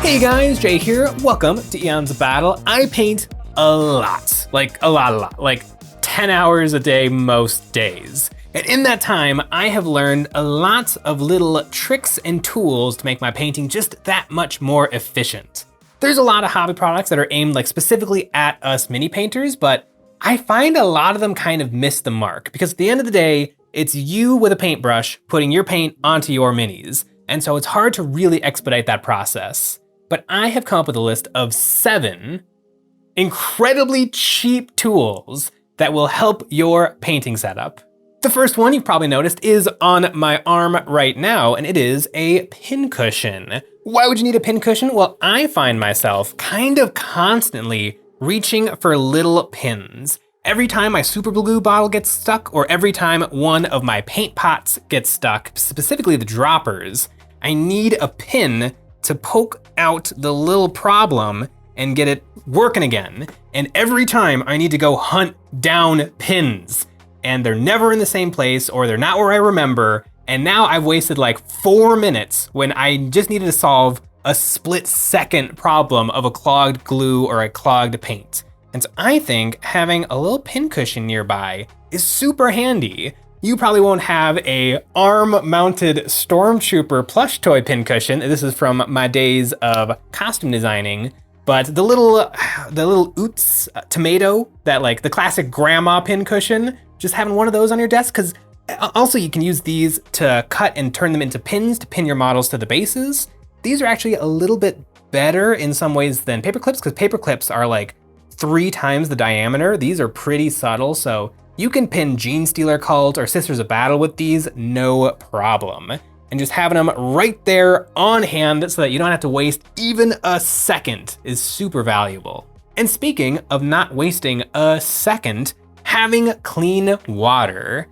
Hey guys, Jay here. Welcome to Eons of Battle. I paint a lot, like 10 hours a day most days. And in that time, I have learned a lot of little tricks and tools to make my painting just that much more efficient. There's a lot of hobby products that are aimed specifically at us mini painters, but I find a lot of them kind of miss the mark because at the end of the day, it's you with a paintbrush putting your paint onto your minis. And so it's hard to really expedite that process. But I have come up with a list of 7 incredibly cheap tools that will help your painting setup. The first one you've probably noticed is on my arm right now, and it is a pincushion. Why would you need a pincushion? Well, I find myself kind of constantly reaching for little pins. Every time my super glue bottle gets stuck, or every time one of my paint pots gets stuck, specifically the droppers, I need a pin to poke out the little problem and get it working again. And every time I need to go hunt down pins, and they're never in the same place or they're not where I remember. And now I've wasted like 4 minutes when I just needed to solve a split-second problem of a clogged glue or a clogged paint. And so I think having a little pincushion nearby is super handy. You probably won't have a arm-mounted Stormtrooper plush toy pincushion. This is from my days of costume designing, but the little Oots tomato, that like the classic grandma pincushion, just having one of those on your desk, because also you can use these to cut and turn them into pins to pin your models to the bases. These are actually a little bit better in some ways than paper clips, because paper clips are like 3 times the diameter. These are pretty subtle, so you can pin Gene Stealer Cult or Sisters of Battle with these, no problem. And just having them right there on hand so that you don't have to waste even a second is super valuable. And speaking of not wasting a second, having clean water.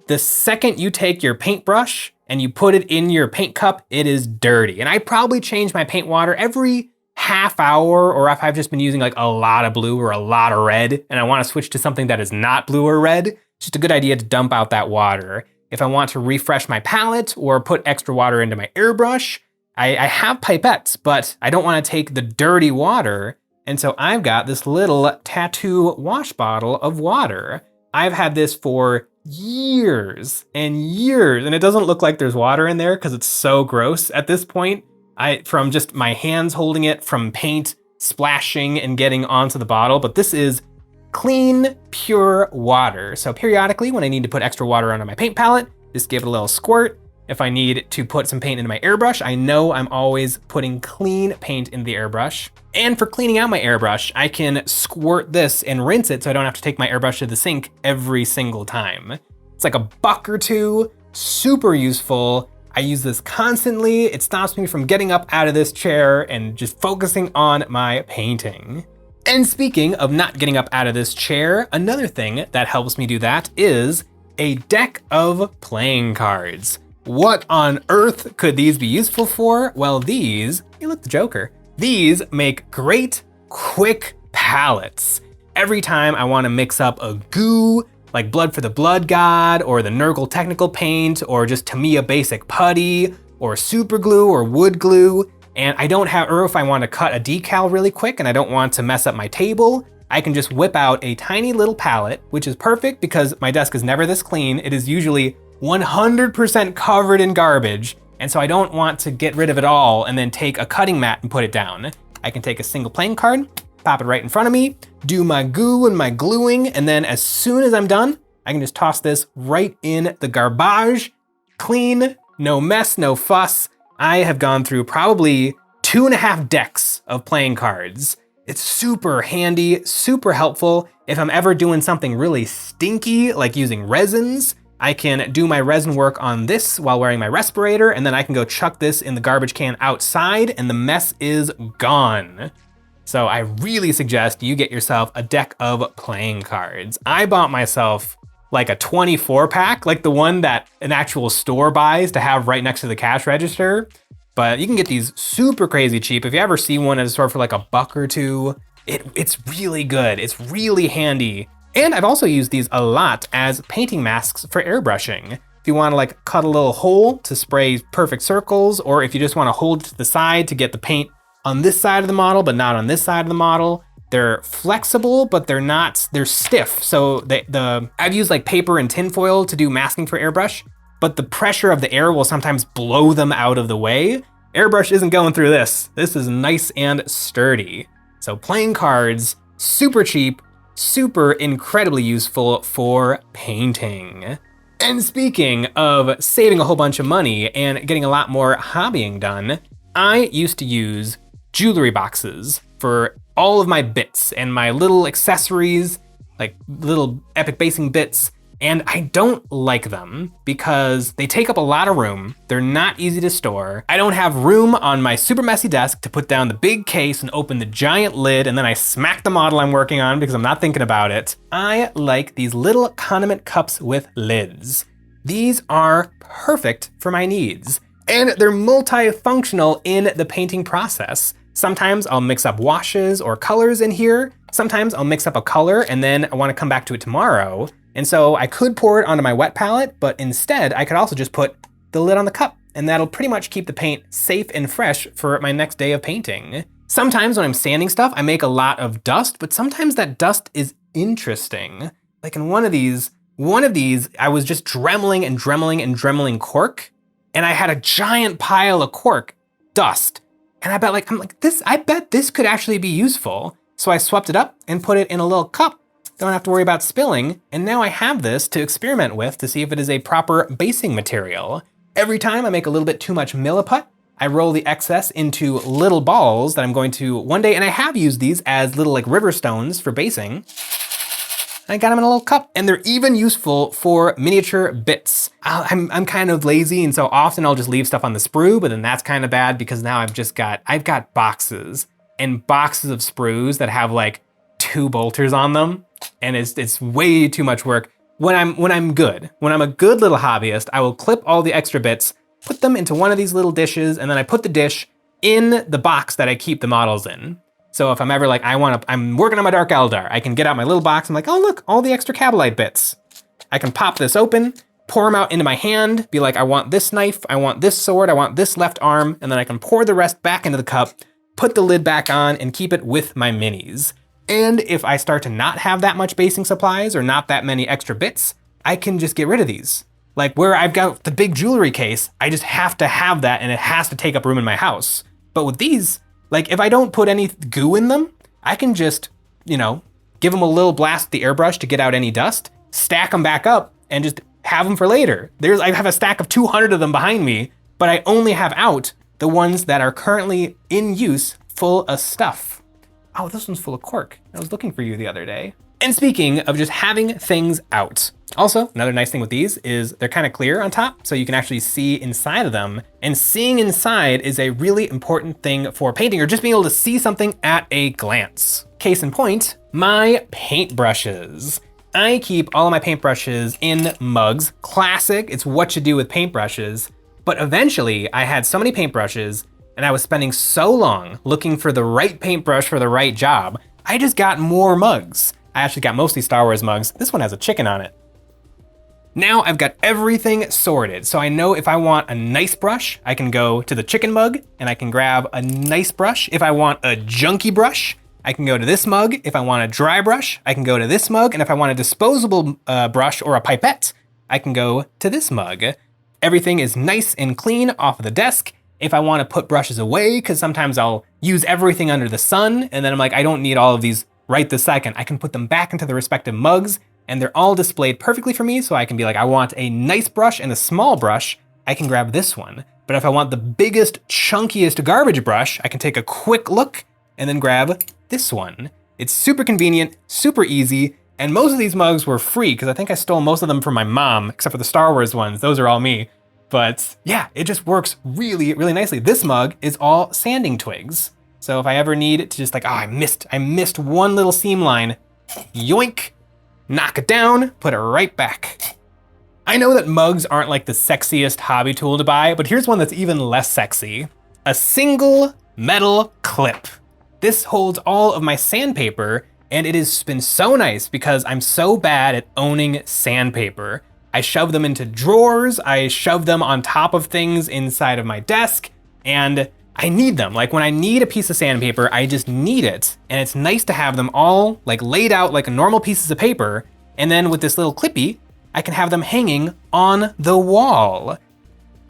The second you take your paintbrush and you put it in your paint cup, it is dirty. And I probably change my paint water every half hour, or if I've just been using like a lot of blue or a lot of red and I want to switch to something that is not blue or red, it's just a good idea to dump out that water. If I want to refresh my palette or put extra water into my airbrush, I have pipettes, but I don't want to take the dirty water. And so I've got this little tattoo wash bottle of water. I've had this for years and years, and it doesn't look like there's water in there because it's so gross at this point. From just my hands holding it, from paint splashing and getting onto the bottle, but this is clean, pure water. So periodically when I need to put extra water onto my paint palette, just give it a little squirt. If I need to put some paint into my airbrush, I know I'm always putting clean paint in the airbrush. And for cleaning out my airbrush, I can squirt this and rinse it so I don't have to take my airbrush to the sink every single time. It's like $1 or $2, super useful. I use this constantly. It stops me from getting up out of this chair and just focusing on my painting. And speaking of not getting up out of this chair, another thing that helps me do that is a deck of playing cards. What on earth could these be useful for? Well, these, hey look, the Joker. These make great, quick palettes. Every time I want to mix up a goo, like Blood for the Blood God, or the Nurgle Technical Paint, or just Tamiya Basic Putty, or super glue, or wood glue, and I don't have, or if I want to cut a decal really quick and I don't want to mess up my table, I can just whip out a tiny little palette, which is perfect because my desk is never this clean. It is usually 100% covered in garbage, and so I don't want to get rid of it all and then take a cutting mat and put it down. I can take a single playing card, pop it right in front of me, do my goo and my gluing, and then as soon as I'm done, I can just toss this right in the garbage. Clean, no mess, no fuss. I have gone through probably 2.5 decks of playing cards. It's super handy, super helpful. If I'm ever doing something really stinky, like using resins, I can do my resin work on this while wearing my respirator, and then I can go chuck this in the garbage can outside and the mess is gone. So I really suggest you get yourself a deck of playing cards. I bought myself like a 24 pack, like the one that an actual store buys to have right next to the cash register. But you can get these super crazy cheap. If you ever see one at a store for like $1 or $2, it's really good. It's really handy. And I've also used these a lot as painting masks for airbrushing. If you want to like cut a little hole to spray perfect circles, or if you just want to hold it to the side to get the paint on this side of the model, but not on this side of the model. They're flexible, but they're stiff. So I've used like paper and tinfoil to do masking for airbrush, but the pressure of the air will sometimes blow them out of the way. Airbrush isn't going through this. This is nice and sturdy. So playing cards, super cheap, super incredibly useful for painting. And speaking of saving a whole bunch of money and getting a lot more hobbying done, I used to use jewelry boxes for all of my bits and my little accessories, like little epic basing bits, and I don't like them because they take up a lot of room. They're not easy to store. I don't have room on my super messy desk to put down the big case and open the giant lid and then I smack the model I'm working on because I'm not thinking about it. I like these little condiment cups with lids. These are perfect for my needs, and they're multifunctional in the painting process. Sometimes I'll mix up washes or colors in here. Sometimes I'll mix up a color and then I want to come back to it tomorrow. And so I could pour it onto my wet palette, but instead I could also just put the lid on the cup, and that'll pretty much keep the paint safe and fresh for my next day of painting. Sometimes when I'm sanding stuff, I make a lot of dust, but sometimes that dust is interesting. Like in one of these, I was just dremeling cork, and I had a giant pile of cork dust. And I bet this could actually be useful. So I swept it up and put it in a little cup. Don't have to worry about spilling. And now I have this to experiment with to see if it is a proper basing material. Every time I make a little bit too much Milliput, I roll the excess into little balls that I'm going to one day, and I have used these as little like river stones for basing. I got them in a little cup, and they're even useful for miniature bits. I'm kind of lazy, and so often I'll just leave stuff on the sprue, but then that's kind of bad because now I've got boxes and boxes of sprues that have like 2 bolters on them, and it's way too much work. When I'm a good little hobbyist, I will clip all the extra bits, put them into one of these little dishes, and then I put the dish in the box that I keep the models in. So if I'm ever like, I'm working on my Dark Eldar, I can get out my little box. I'm like, oh look, all the extra Cabalite bits. I can pop this open, pour them out into my hand, be like, I want this knife, I want this sword, I want this left arm, and then I can pour the rest back into the cup, put the lid back on, and keep it with my minis. And if I start to not have that much basing supplies or not that many extra bits, I can just get rid of these. Like where I've got the big jewelry case, I just have to have that and it has to take up room in my house. But with these, like if I don't put any goo in them, I can just, give them a little blast with the airbrush to get out any dust, stack them back up, and just have them for later. I have a stack of 200 of them behind me, but I only have out the ones that are currently in use full of stuff. Oh, this one's full of cork. I was looking for you the other day. And speaking of just having things out, also another nice thing with these is they're kind of clear on top, so you can actually see inside of them. And seeing inside is a really important thing for painting, or just being able to see something at a glance. Case in point, my paintbrushes. I keep all of my paintbrushes in mugs. Classic, it's what you do with paintbrushes. But eventually I had so many paintbrushes and I was spending so long looking for the right paintbrush for the right job, I just got more mugs. I actually got mostly Star Wars mugs. This one has a chicken on it. Now I've got everything sorted. So I know if I want a nice brush, I can go to the chicken mug and I can grab a nice brush. If I want a junky brush, I can go to this mug. If I want a dry brush, I can go to this mug. And if I want a disposable brush or a pipette, I can go to this mug. Everything is nice and clean off of the desk. If I want to put brushes away, because sometimes I'll use everything under the sun, and then I'm like, I don't need all of these right this second. I can put them back into the respective mugs, and they're all displayed perfectly for me, so I can be like, I want a nice brush and a small brush, I can grab this one. But if I want the biggest, chunkiest garbage brush, I can take a quick look and then grab this one. It's super convenient, super easy, and most of these mugs were free, because I think I stole most of them from my mom, except for the Star Wars ones. Those are all me. But yeah, it just works really, really nicely. This mug is all sanding twigs. So if I ever need to just like, I missed one little seam line, yoink, knock it down, put it right back. I know that mugs aren't like the sexiest hobby tool to buy, but here's one that's even less sexy. A single metal clip. This holds all of my sandpaper, and it has been so nice because I'm so bad at owning sandpaper. I shove them into drawers, I shove them on top of things inside of my desk, and I need them. Like when I need a piece of sandpaper, I just need it. And it's nice to have them all like laid out like normal pieces of paper. And then with this little clippy, I can have them hanging on the wall.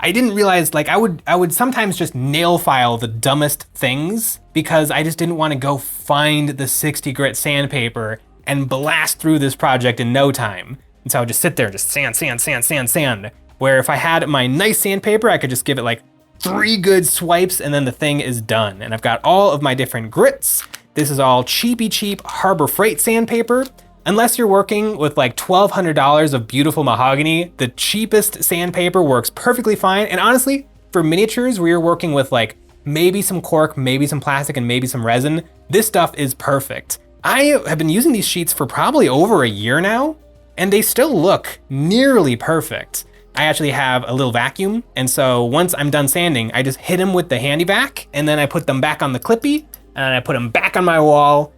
I didn't realize like I would sometimes just nail file the dumbest things because I just didn't want to go find the 60 grit sandpaper and blast through this project in no time. And so I would just sit there, just sand. Where if I had my nice sandpaper, I could just give it like 3 good swipes and then the thing is done. And I've got all of my different grits. This is all cheap Harbor Freight sandpaper. Unless you're working with like $1,200 of beautiful mahogany, the cheapest sandpaper works perfectly fine. And honestly, for miniatures where you're working with like maybe some cork, maybe some plastic, and maybe some resin, this stuff is perfect. I have been using these sheets for probably over a year now, and they still look nearly perfect. I actually have a little vacuum, and so once I'm done sanding, I just hit them with the handy vac, and then I put them back on the clippy, and I put them back on my wall.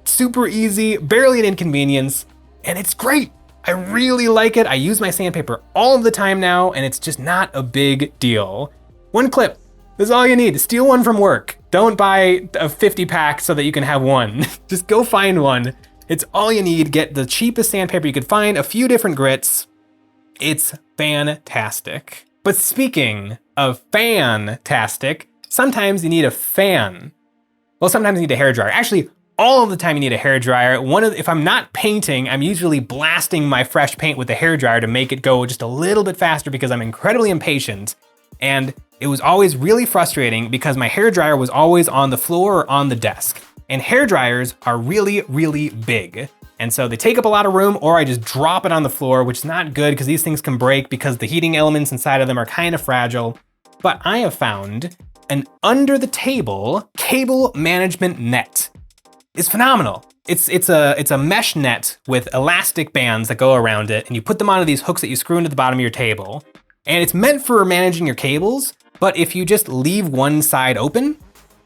Super easy, barely an inconvenience, and it's great. I really like it. I use my sandpaper all of the time now, and it's just not a big deal. 1 clip, this is all you need. Steal one from work. Don't buy a 50 pack so that you can have one. Just go find one. It's all you need. Get the cheapest sandpaper you could find, a few different grits. It's fantastic. But speaking of fantastic, sometimes you need a fan. Well, sometimes you need a hairdryer. Actually, all of the time you need a hairdryer. If I'm not painting, I'm usually blasting my fresh paint with the hairdryer to make it go just a little bit faster because I'm incredibly impatient. And it was always really frustrating because my hairdryer was always on the floor or on the desk. And hairdryers are really big. And so they take up a lot of room, or I just drop it on the floor, which is not good because these things can break because the heating elements inside of them are kind of fragile. But I have found an under the table cable management net. It's phenomenal. It's a mesh net with elastic bands that go around it, and you put them onto these hooks that you screw into the bottom of your table. And it's meant for managing your cables, but if you just leave one side open,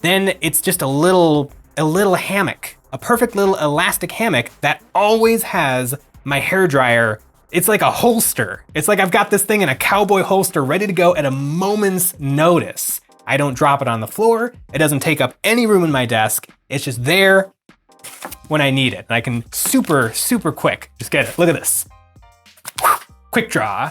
then it's just a little hammock, a perfect little elastic hammock that always has my hairdryer. It's like a holster. It's like I've got this thing in a cowboy holster ready to go at a moment's notice. I don't drop it on the floor. It doesn't take up any room in my desk. It's just there when I need it. And I can super quick, just get it. Look at this. Quick draw.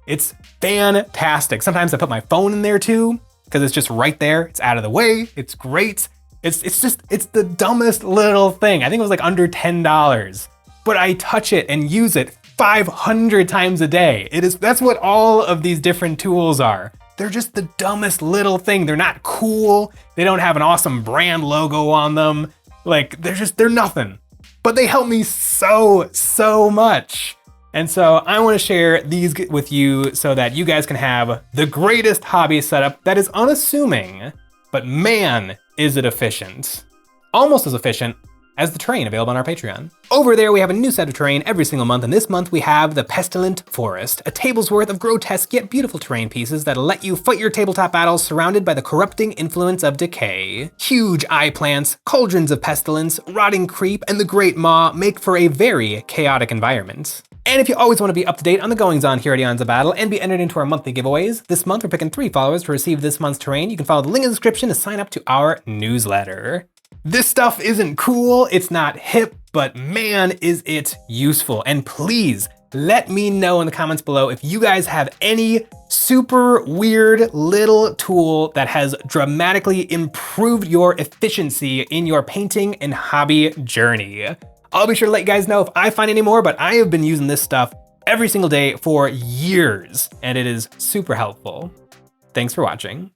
It's fantastic. Sometimes I put my phone in there too, because it's just right there. It's out of the way. It's great. It's the dumbest little thing. I think it was like under $10, but I touch it and use it 500 times a day. That's what all of these different tools are. They're just the dumbest little thing. They're not cool. They don't have an awesome brand logo on them. Like they're nothing, but they help me so much. And so I want to share these with you so that you guys can have the greatest hobby setup that is unassuming, but man, is it efficient. Almost as efficient as the terrain available on our Patreon. Over there, we have a new set of terrain every single month, and this month we have the Pestilent Forest, a table's worth of grotesque yet beautiful terrain pieces that'll let you fight your tabletop battles surrounded by the corrupting influence of decay. Huge eye plants, cauldrons of pestilence, rotting creep, and the Great Maw make for a very chaotic environment. And if you always want to be up to date on the goings on here at Eons of Battle and be entered into our monthly giveaways, this month we're picking 3 followers to receive this month's terrain. You can follow the link in the description to sign up to our newsletter. This stuff isn't cool, it's not hip, but man, is it useful. And please let me know in the comments below if you guys have any super weird little tool that has dramatically improved your efficiency in your painting and hobby journey. I'll be sure to let you guys know if I find any more, but I have been using this stuff every single day for years, and it is super helpful. Thanks for watching.